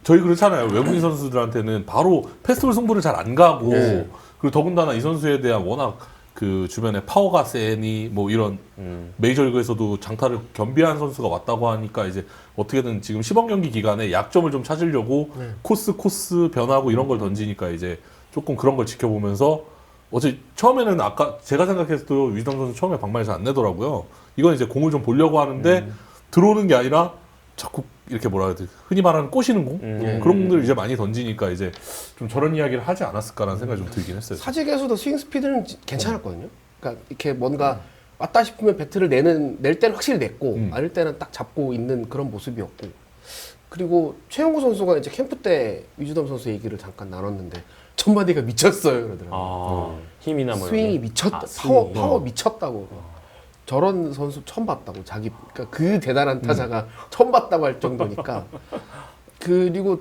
저희 그렇잖아요. 외국인 선수들한테는 바로 패스트볼 승부를 잘 안 가고 네. 그리고 더군다나 이 선수에 대한 워낙 그 주변에 파워가 세니 뭐 이런 메이저리그에서도 장타를 겸비한 선수가 왔다고 하니까 이제 어떻게든 지금 시범 경기 기간에 약점을 좀 찾으려고 코스 변하고 이런 걸 던지니까 이제 조금 그런 걸 지켜보면서 처음에는 아까 제가 생각했을 위즈덤 선수 처음에 방망이 잘 안 내더라고요. 이건 이제 공을 좀 보려고 하는데 들어오는 게 아니라 자꾸 이렇게 뭐라 해야 되지? 흔히 말하는 꼬시는 공? 그런 공들을 이제 많이 던지니까 이제 좀 저런 이야기를 하지 않았을까라는 생각이 좀 들긴 했어요. 사직에서도 스윙 스피드는 괜찮았거든요. 그러니까 이렇게 뭔가 왔다 싶으면 배트를 낼 때는 확실히 냈고 아닐 때는 딱 잡고 있는 그런 모습이었고 그리고 최용구 선수가 이제 캠프 때 위즈덤 선수 얘기를 잠깐 나눴는데 첫 마디가 미쳤어요 그러더라고요. 힘이나 뭐 스윙이 이런 게. 미쳤다. 스윙이. 파워 미쳤다고. 저런 선수 처음 봤다고 그러니까 그 대단한 타자가 처음 봤다고 할 정도니까. 그리고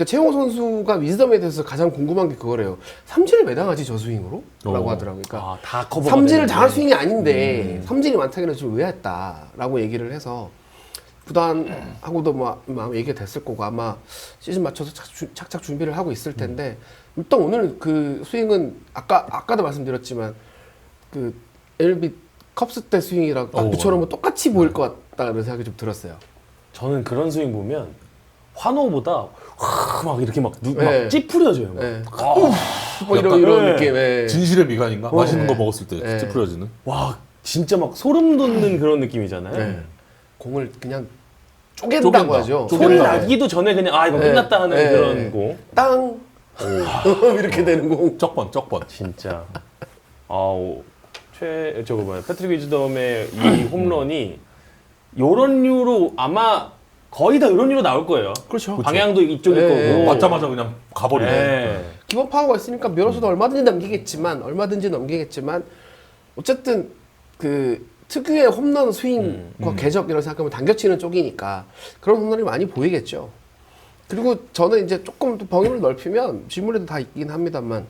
최용호 선수가 위즈덤에 대해서 가장 궁금한 게 그거래요. 삼진을 왜 당하지 저 스윙으로? 라고 하더라고요. 그러니까 다 커버. 삼진을 당할 스윙이 아닌데 삼진이 많다기는 좀 의아했다라고 얘기를 해서 구단하고도 아마 얘기가 됐을 거고 아마 시즌 맞춰서 착착 준비를 하고 있을 텐데 일단 오늘 그 스윙은 아까도 말씀드렸지만 그 MLB 컵스 때 스윙이랑 딱 붙여놓으면 똑같이 보일 것 같다는 생각이 좀 들었어요. 저는 그런 스윙 보면 환호보다 막 이렇게 막 네. 찌푸려져요. 막. 네. 약간, 이런 네. 느낌. 네. 진실의 미간인가? 맛있는 거 네. 먹었을 때 네. 찌푸려지는. 와, 진짜 막 소름 돋는 그런 느낌이잖아요. 네. 공을 그냥 쪼갠다고 하죠. 소리 나기도 전에 그냥 이거 네. 끝났다 하는 네. 그런 공. 땅 이렇게 되는 공. 쩍번. 진짜. 패트릭 위즈덤의 이 홈런이 요런 류로 아마 거의 다 요런 류로 나올 거예요. 그렇죠. 방향도 이쪽일 네. 거고. 맞자마자 그냥 가버리네. 네. 기본 파워가 있으니까 밀어서도 얼마든지 넘기겠지만 어쨌든 그 특유의 홈런 스윙과 궤적이라고 생각하면 당겨치는 쪽이니까 그런 홈런이 많이 보이겠죠. 그리고 저는 이제 조금 더 범위를 넓히면 질문에도 다 있긴 합니다만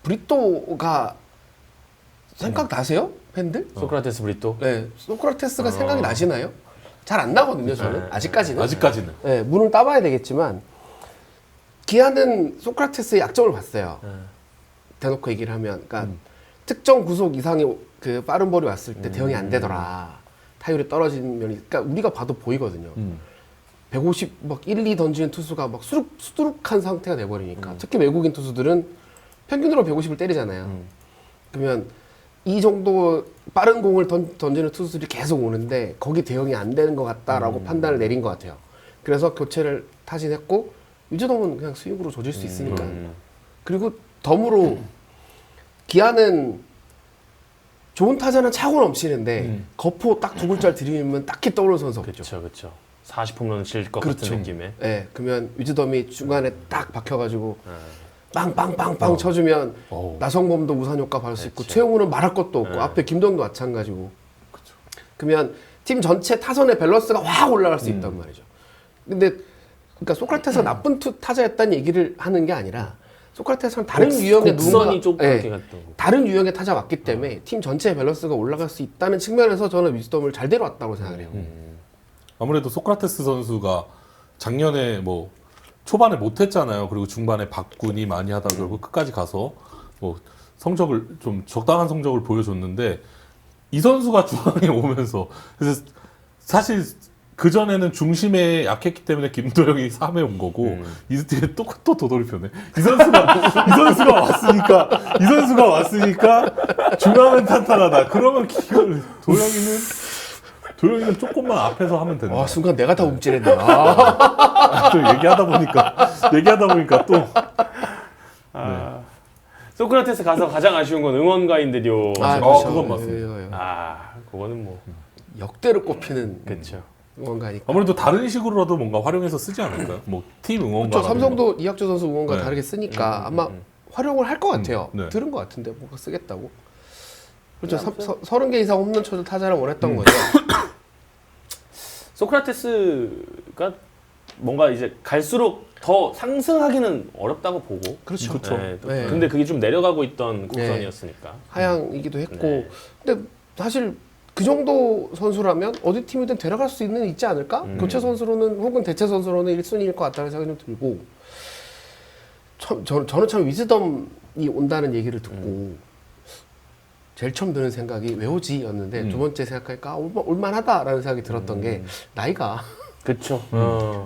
브리또가 생각나세요? 팬들? 소크라테스 브리또. 네, 소크라테스가 생각이 나시나요? 잘 안 나거든요, 저는. 아직까지는. 아직까지는. 네, 문을 따봐야 되겠지만 기아는 소크라테스의 약점을 봤어요. 대놓고 얘기를 하면, 그러니까 특정 구속 이상의 그 빠른 볼이 왔을 때 대응이 안 되더라. 타율이 떨어지는 면이, 그러니까 우리가 봐도 보이거든요. 150 막 1, 2 던지는 투수가 막 수두룩한 상태가 돼버리니까 특히 외국인 투수들은 평균으로 150을 때리잖아요. 그러면 이 정도 빠른 공을 던지는 투수들이 계속 오는데 거기 대응이 안 되는 것 같다라고 판단을 내린 것 같아요. 그래서 교체를 타진했고 유재동은 그냥 스윙으로 조질 수 있으니까. 그리고 덤으로 기아는 좋은 타자는 차고 넘치는데 거포 딱 두 글자를 들이면 딱히 떠오르는 선수 없죠. 그렇죠, 그렇죠. 40홈런 칠 것 그렇죠. 같은 느낌에. 네, 그러면 유즈덤이 중간에 딱 박혀가지고 빵빵빵빵 쳐주면 나성범도 우산 효과 받을 수 있고 최용우는 말할 것도 없고 앞에 김동도 마찬가지고. 그러면 팀 전체 타선의 밸런스가 확 올라갈 수 있단 말이죠. 근데 그러니까 소크라테스가 나쁜 타자였다는 얘기를 하는 게 아니라 소크라테스는 다른 유형의 곡선이 좀 예, 그렇게 갔던 거. 다른 유형의 타자 왔기 때문에 팀 전체의 밸런스가 올라갈 수 있다는 측면에서 저는 위즈덤을 잘 데려왔다고 생각을 해요. 아무래도 소크라테스 선수가 작년에 뭐 초반에 못했잖아요. 그리고 중반에 박군이 많이 하다 결국 끝까지 가서 뭐 성적을 좀 적당한 성적을 보여줬는데 이 선수가 중앙에 오면서 그래서 사실 그 전에는 중심에 약했기 때문에 김도영이 3회 온 거고 이 뒤에 또 도돌이표네. 이 선수가 왔으니까 중앙은 탄탄하다. 그러면 도영이는 조금만 앞에서 하면 된다. 순간 내가 다 움찔했네. 또 얘기하다 보니까 또 소크라테스 가서 가장 아쉬운 건 응원가인들이요. 그건 맞습니다. 그거는 뭐 역대로 꼽히는 그렇죠. 응원가니까. 아무래도 다른 식으로라도 뭔가 활용해서 쓰지 않을까요? 뭐 팀 응원가. 그렇죠. 삼성도 이학주 선수 응원가 네. 다르게 쓰니까 아마 활용을 할 것 같아요. 네. 들은 것 같은데 뭔가 쓰겠다고. 그렇죠. 30개 이상 홈런 쳐줄 타자를 원했던 거죠. 소크라테스가 뭔가 이제 갈수록 더 상승하기는 어렵다고 보고. 그렇죠. 네, 네. 근데 그게 좀 내려가고 있던 곡선이었으니까. 하향이기도 했고. 네. 근데 사실 그 정도 선수라면 어디 팀이든 데려갈 수 있지 않을까? 교체 선수로는 혹은 대체 선수로는 1순위일 것 같다는 생각이 좀 들고. 저는 참 위즈덤이 온다는 얘기를 듣고 제일 처음 드는 생각이 왜 오지였는데 두 번째 생각하니까 올만하다라는 생각이 들었던 게 나이가 그렇죠.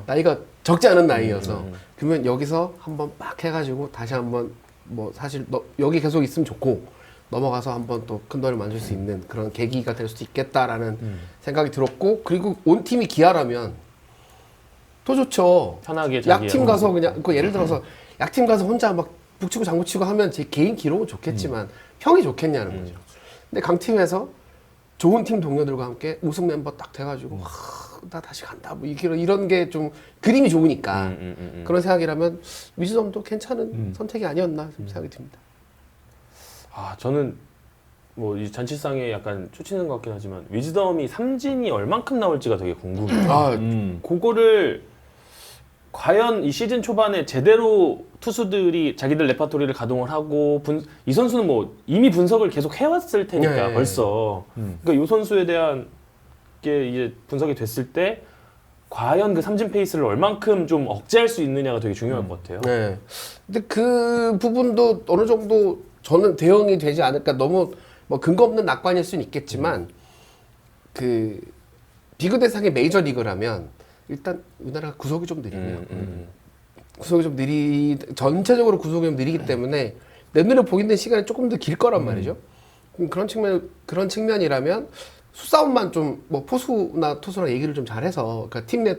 나이가 적지 않은 나이여서 그러면 여기서 한번 빡 해가지고 다시 한번 뭐 사실 여기 계속 있으면 좋고 넘어가서 한번 또 큰 돈을 만들 수 있는 그런 계기가 될 수도 있겠다라는 생각이 들었고 그리고 온 팀이 기아라면 또 좋죠. 편하게 약팀 가서 그냥 그 예를 들어서 약팀 가서 혼자 막 북치고 장구치고 하면 제 개인 기록은 좋겠지만 평이 좋겠냐는 거죠. 근데 강팀에서 좋은 팀 동료들과 함께 우승 멤버 딱 돼가지고 나 다시 간다 뭐 이런 게 좀 그림이 좋으니까 그런 생각이라면 위즈덤도 괜찮은 선택이 아니었나 좀 생각이 듭니다. 저는 뭐 이 잔치상에 약간 초치는 것 같긴 하지만 위즈덤이 삼진이 얼만큼 나올지가 되게 궁금해요. 그거를 과연 이 시즌 초반에 제대로 투수들이 자기들 레파토리를 가동을 하고 이 선수는 뭐 이미 분석을 계속 해왔을 테니까 네. 벌써 그러니까 이 선수에 대한 게 이제 분석이 됐을 때 과연 그 삼진 페이스를 얼만큼 좀 억제할 수 있느냐가 되게 중요할 것 같아요. 네. 근데 그 부분도 어느 정도 저는 대응이 되지 않을까 너무 뭐 근거 없는 낙관일 수는 있겠지만 그 비교 대상의 메이저 리그라면 일단 우리나라가 구속이 좀 느리고요. 구속이 좀 전체적으로 구속이 좀 느리기 때문에 내 눈에 보이는 시간이 조금 더 길 거란 말이죠. 그런 측면이라면 수싸움만 좀 뭐 포수나 투수랑 얘기를 좀 잘해서 그러니까 팀 내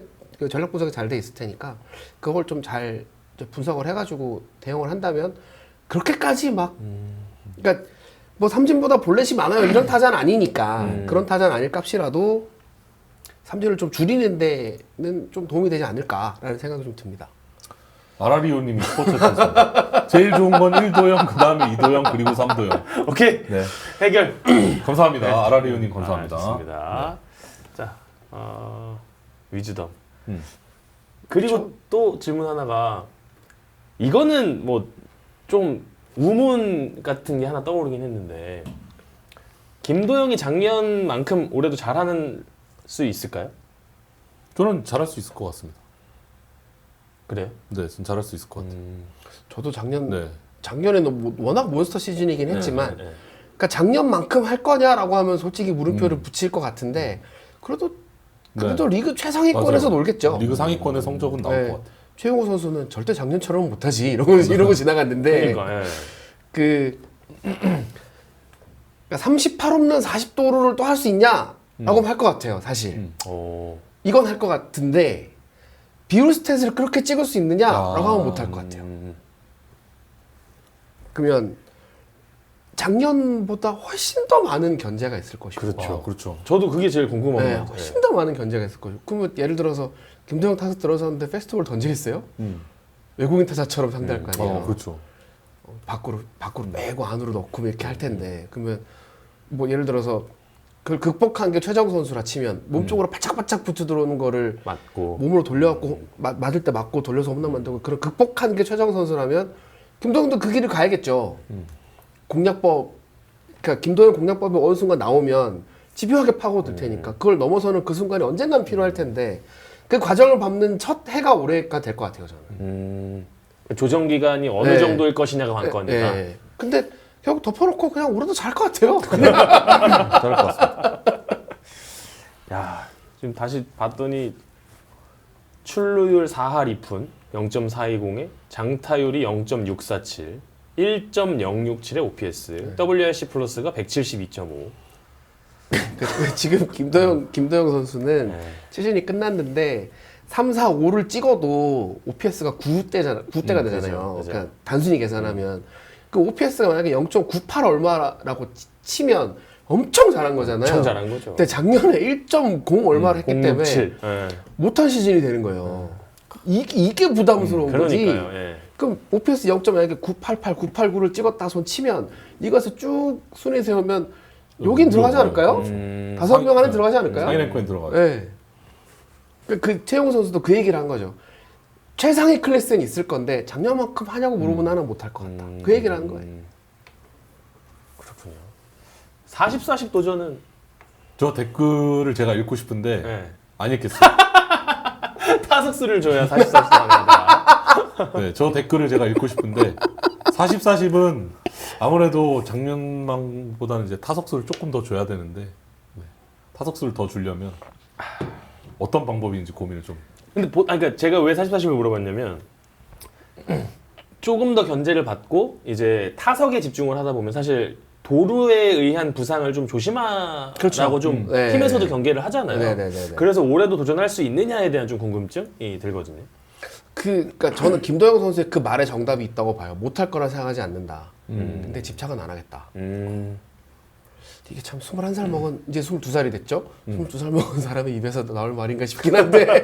전략 분석이 잘 돼 있을 테니까 그걸 좀 잘 분석을 해가지고 대응을 한다면 그렇게까지 막 그러니까 뭐 삼진보다 볼넷이 많아요 이런 타자는 아니니까 그런 타자는 아닐 값이라도 삼진을 좀 줄이는 데는 좀 도움이 되지 않을까라는 생각이 좀 듭니다. 아라리오님이 스포츠였습니다. 제일 좋은 건 1도형, 그 다음에 2도형, 그리고 3도형. 오케이. 네. 해결. 감사합니다. 아라리오님 감사합니다. 좋습니다. 자, 위즈덤. 그리고 그렇죠. 또 질문 하나가 이거는 뭐 좀 우문 같은 게 하나 떠오르긴 했는데 김도영이 작년만큼 올해도 잘하는 수 있을까요? 저는 잘할 수 있을 것 같습니다. 그래요? 네, 전 잘할 수 있을 것 같아요. 저도 네. 작년에는 워낙 몬스터 시즌이긴 했지만 네. 그러니까 작년만큼 할 거냐라고 하면 솔직히 물음표를 붙일 것 같은데 그래도 리그 최상위권에서 맞아요. 놀겠죠. 리그 상위권의 성적은 나올 네. 것 같아요. 최용호 선수는 절대 작년처럼 못하지 이러고 지나갔는데 그러니까 그 그러니까 38홈런 40도루를 또 할 수 있냐라고 하면 할 것 같아요. 사실 이건 할 것 같은데 비율 스탯을 그렇게 찍을 수 있느냐라고 하면 못 할 것 같아요. 그러면 작년보다 훨씬 더 많은 견제가 있을 것이고 그렇죠. 그렇죠. 저도 그게 제일 궁금한 네, 것 같아요. 훨씬 더 많은 견제가 있을 거죠. 그러면 예를 들어서 김도영 타석 들어섰는데 페스티벌 던지겠어요? 외국인 타자처럼 상대할 거 아니에요. 그렇죠. 밖으로 메고 안으로 넣고 이렇게 할 텐데 그러면 뭐 예를 들어서 그걸 극복한 게 최정 선수라 치면 몸쪽으로 바짝바짝 붙여 들어오는 거를 맞고 몸으로 돌려갖고 맞을 때 맞고 돌려서 홈런 만들고 그런 극복한 게 최정 선수라면 김도영도 그 길을 가야겠죠. 공략법 그러니까 김도영 공략법이 어느 순간 나오면 집요하게 파고들 테니까 그걸 넘어서는 그 순간이 언젠간 필요할 텐데 그 과정을 밟는 첫 해가 올해가 될 것 같아요 저는. 조정 기간이 어느 네. 정도일 것이냐가 관건이다. 네. 근데 결국 덮어놓고 그냥 우리도 잘할 것 같아요. 잘할 것 같습니다. 야, 지금 다시 봤더니 출루율 4할 2푼 0.420에 장타율이 0.647, 1.067의 OPS, WRC 플러스가 172.5. 지금 김도영 선수는 네. 시즌이 끝났는데 3, 4, 5를 찍어도 OPS가 9대가 되잖아요. 맞아요. 그러니까 단순히 계산하면 그 OPS가 만약에 0.98 얼마라고 치면 엄청 잘한 거잖아요. 엄청 잘한 거죠. 근데 작년에 1.0 얼마를 했기 때문에 067. 네. 못한 시즌이 되는 거예요. 이게 부담스러운 거지. 그러니까요. 예. 그럼 OPS 0. 만약에 988, 989를 찍었다 손 치면 이것을 쭉 순위 세우면 여긴 들어가지 않을까요? 5명 안에 들어가지 않을까요? 상위 랭크에 들어가죠. 네. 그 최용호 선수도 그 얘기를 한 거죠. 최상위 클래스는 있을 건데 작년만큼 하냐고 물어보면 나는 못할 것 같다. 그 얘기를 한 거예요. 그렇군요. 40-40 도전은 저 댓글을 제가 읽고 싶은데 네. 안 읽겠어요. 타석수를 줘야 40-40 가능하다. 네, 저 댓글을 제가 읽고 싶은데 40-40은 아무래도 작년만보다는 이제 타석수를 조금 더 줘야 되는데 네, 타석수를 더 주려면 어떤 방법인지 고민을 좀. 근데 그러니까 제가 왜 40-40을 물어봤냐면 조금 더 견제를 받고 이제 타석에 집중을 하다 보면 사실 도루에 의한 부상을 좀 조심하라고 그렇죠. 좀 네. 팀에서도 경계를 하잖아요. 네네네네. 그래서 올해도 도전할 수 있느냐에 대한 좀 궁금증이 들거든요. 그러니까 저는 김도영 선수의 그 말에 정답이 있다고 봐요. 못할 거라 생각하지 않는다. 근데 집착은 안 하겠다. 이게 참 21살 먹은 이제 22살이 됐죠? 22살 먹은 사람의 입에서 나올 말인가 싶긴 한데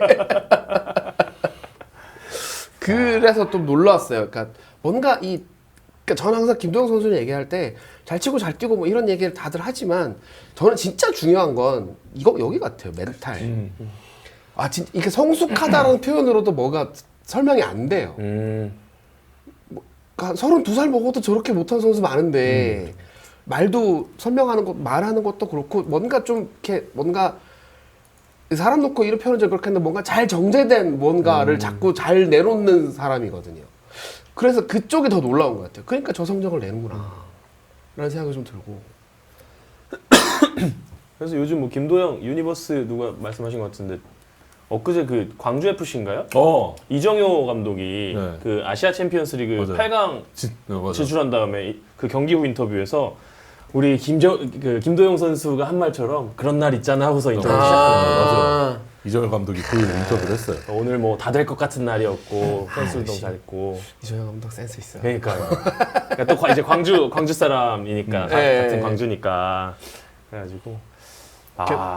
그래서 좀 놀라웠어요. 그러니까 뭔가 그러니까 저는 항상 김도영 선수를 얘기할 때 잘 치고 잘 뛰고 뭐 이런 얘기를 다들 하지만 저는 진짜 중요한 건 여기 같아요. 멘탈. 이게 성숙하다라는 표현으로도 뭐가 설명이 안 돼요. 그러니까 32살 먹어도 저렇게 못하는 선수 많은데 말도 설명하는 것, 말하는 것도 그렇고 뭔가 좀 이렇게 뭔가 사람 놓고 이런 표현은 좀 그렇겠는데 뭔가 잘 정제된 뭔가를 자꾸 잘 내놓는 사람이거든요. 그래서 그쪽이 더 놀라운 것 같아요. 그러니까 저 성적을 내는구나 라는 생각이 좀 들고. 그래서 요즘 뭐 김도영 유니버스 누가 말씀하신 것 같은데 엊그제 그 광주 FC인가요? 이정효 감독이 네. 그 아시아 챔피언스리그 맞아요. 8강 진출한 다음에 그 경기 후 인터뷰에서 우리 김도영 선수가 한 말처럼 그런 날 있잖아 하고서 인터뷰 시작했거든요. 이정효 감독이 그 인터뷰를 했어요. 오늘 뭐 다 될 것 같은 날이었고 선수도 너무 잘했고. 이정현 감독 센스 있어요. 그러니까요. 그러니까 또 이제 광주 사람이니까 네. 같은 광주니까 그래가지고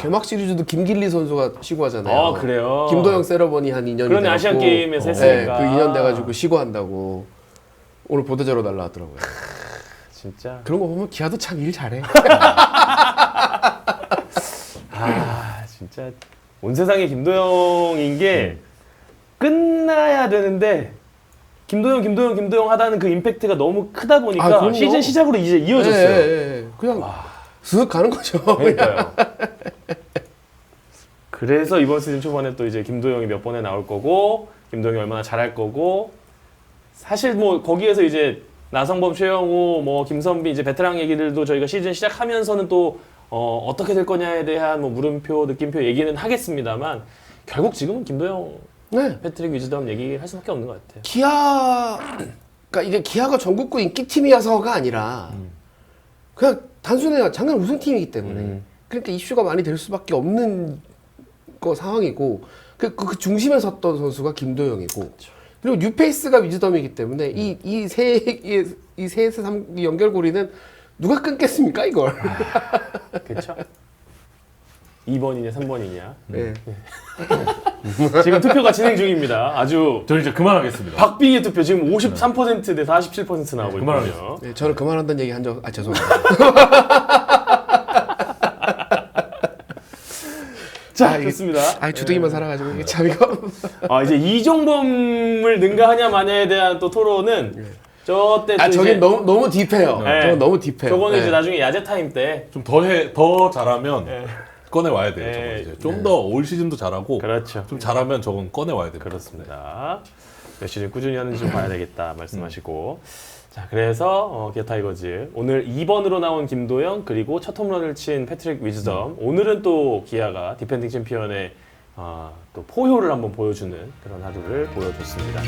개막 시리즈도 김길리 선수가 시구하잖아요. 그래요. 김도영 세러머니 한 2년이 그러네, 아시안 게임에서 했으니까. 그 2년 돼가지고 시구한다고 오늘 보도자료 날라왔더라고요. 진짜. 그런 거 보면 기아도 참 일 잘해. 진짜 온 세상에 김도영인 게 끝나야 되는데 김도영 하다는 그 임팩트가 너무 크다 보니까 그럼요. 시즌 시작으로 이제 이어졌어요. 예. 그냥 슥 가는 거죠. 그러니까요. 그래서 이번 시즌 초반에 또 이제 김도영이 몇 번에 나올 거고 김도영이 얼마나 잘할 거고 사실 뭐 거기에서 이제 나성범, 최영우, 뭐 김선비 이제 베테랑 얘기들도 저희가 시즌 시작하면서는 또 어떻게 될 거냐에 대한 뭐 물음표, 느낌표 얘기는 하겠습니다만 결국 지금은 김도영, 네. 패트릭 위즈덤 얘기할 수밖에 없는 것 같아요. 그러니까 이게 기아가 전국구 인기팀이어서가 아니라 그냥 단순히 작년 우승팀이기 때문에 그러니까 이슈가 많이 될 수밖에 없는 상황이고 그 중심에 섰던 선수가 김도영이고 그리고 뉴페이스가 위즈덤이기 때문에 이세 연결고리는 누가 끊겠습니까 이걸? 그렇죠. 2번이냐 3번이냐. 네. 지금 투표가 진행 중입니다. 아주 저는 이제 그만하겠습니다. 박빙의 투표 지금 53% 대 47% 나오고 있거든요. 그만하겠습니다. 네, 저는 그만한다는 얘기 한 적 죄송합니다. 자, 좋습니다. 주둥이만 살아가지고 이게 참 이거. 이제 이종범을 능가하냐 마냐에 대한 또 토론은 저때 또 저긴 이제 너무 딥해요. 네. 저건 너무 딥해요. 저거는 네. 이제 나중에 야제 타임 때 좀 더 잘하면 꺼내 와야 돼요. 네. 저건 이제 좀 더 올 시즌도 잘하고 그렇죠. 좀 잘하면 저건 꺼내 와야 돼요. 그렇습니다. 몇 시즌 꾸준히 하는지 좀 봐야 되겠다 말씀하시고 자 그래서 기아 타이거즈 오늘 2번으로 나온 김도영 그리고 첫 홈런을 친 패트릭 위즈덤 오늘은 또 기아가 디펜딩 챔피언의 또 포효를 한번 보여주는 그런 하루를 보여줬습니다.